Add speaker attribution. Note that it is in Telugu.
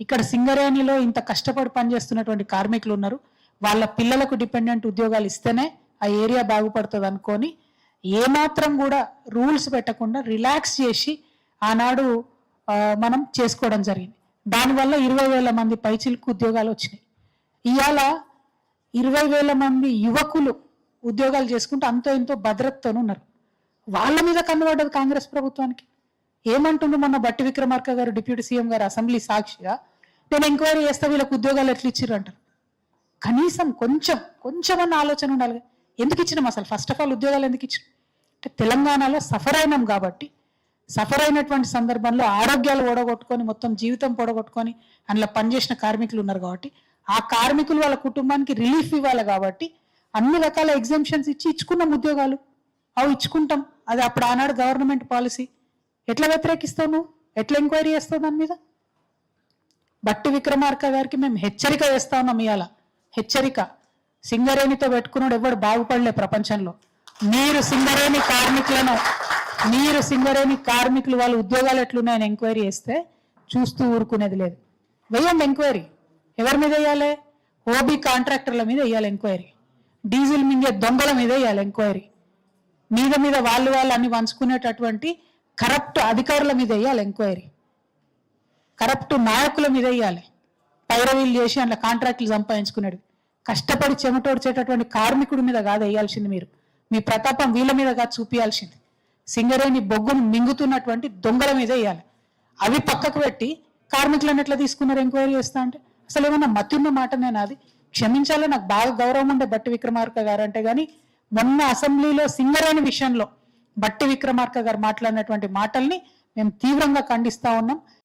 Speaker 1: ఇక్కడ సింగరేణిలో ఇంత కష్టపడి పనిచేస్తున్నటువంటి కార్మికులు ఉన్నారు. వాళ్ళ పిల్లలకు డిపెండెంట్ ఉద్యోగాలు ఇస్తేనే ఆ ఏరియా బాగుపడుతుంది అనుకొని ఏమాత్రం కూడా రూల్స్ పెట్టకుండా రిలాక్స్ చేసి ఆనాడు మనం చేసుకోవడం జరిగింది. దానివల్ల 20,000 మంది పైచిలకు ఉద్యోగాలు వచ్చినాయి. ఇవాళ 20,000 మంది యువకులు ఉద్యోగాలు చేసుకుంటూ అంతో ఎంతో భద్రతతోనూ ఉన్నారు. వాళ్ళ మీద కన్నుపడ్డది కాంగ్రెస్ ప్రభుత్వానికి. ఏమంటుండ్రు మొన్న బట్టి విక్రమార్క గారు డిప్యూటీ సీఎం గారు అసెంబ్లీ సాక్షిగా నేను ఎంక్వైరీ చేస్తే వీళ్ళకి ఉద్యోగాలు ఎట్లా ఇచ్చిర్రు అంటారు. కనీసం కొంచెమన్న ఆలోచన ఉండాలి. ఎందుకు ఇచ్చినాం అసలు? ఫస్ట్ ఆఫ్ ఆల్ ఉద్యోగాలు ఎందుకు ఇచ్చినాం అంటే తెలంగాణలో సఫర్ అయినాం కాబట్టి, సఫర్ అయినటువంటి సందర్భంలో ఆరోగ్యాలు ఓడగొట్టుకొని మొత్తం జీవితం పొడగొట్టుకొని అందులో పనిచేసిన కార్మికులు ఉన్నారు కాబట్టి ఆ కార్మికులు వాళ్ళ కుటుంబానికి రిలీఫ్ ఇవ్వాలి కాబట్టి అన్ని రకాల ఎగ్జామ్షన్స్ ఇచ్చుకున్నాం ఉద్యోగాలు. అవి ఇచ్చుకుంటాం. అది అప్పుడు ఆనాడు గవర్నమెంట్ పాలసీ. ఎట్లా వ్యతిరేకిస్తావు నువ్వు? ఎట్లా ఎంక్వైరీ చేస్తావు దాని మీద? బట్టి విక్రమార్క గారికి మేము హెచ్చరిక చేస్తా ఉన్నాం ఇవాళ. హెచ్చరిక, సింగరేణితో పెట్టుకున్నాడు ఎవడు బాగుపడలే ప్రపంచంలో. మీరు సింగరేణి కార్మికులు వాళ్ళ ఉద్యోగాలు ఎట్లున్నాయని ఎంక్వైరీ చేస్తే చూస్తూ ఊరుకునేది లేదు. వేయండి ఎంక్వైరీ. ఎవరి మీద వేయాలి? ఓబీ కాంట్రాక్టర్ల మీద వేయాలి ఎంక్వైరీ. డీజిల్ మింగే దొంగల మీద వేయాలి ఎంక్వైరీ. మీద వాళ్ళు అన్ని పంచుకునేటటువంటి కరప్ట్ అధికారుల మీద వేయాలి ఎంక్వైరీ. కరప్ట్ నాయకుల మీద వేయాలి. పైరవీలు చేసి అందులో కాంట్రాక్టులు సంపాదించుకున్నాడు. కష్టపడి చెమటోడ్చేటటువంటి కార్మికుడి మీద కాదు వేయాల్సింది. మీరు మీ ప్రతాపం వీళ్ళ మీద కాదు చూపించాల్సింది. సింగరేణి బొగ్గును మింగుతున్నటువంటి దొంగల మీద వేయాలి. అవి పక్కకు పెట్టి కార్మికులను ఎట్లా తీసుకున్నారు ఎంక్వైరీ చేస్తా అంటే అసలు ఏమన్నా మత్తున్న మాటనే నాది. క్షమించాలి, నాకు బాగా గౌరవం ఉండే బట్టి విక్రమార్క గారు అంటే. కానీ మొన్న అసెంబ్లీలో సింగరేణి విషయంలో బట్టి విక్రమార్క గారు మాట్లాడినటువంటి మాటల్ని మేము తీవ్రంగా ఖండిస్తా ఉన్నాం.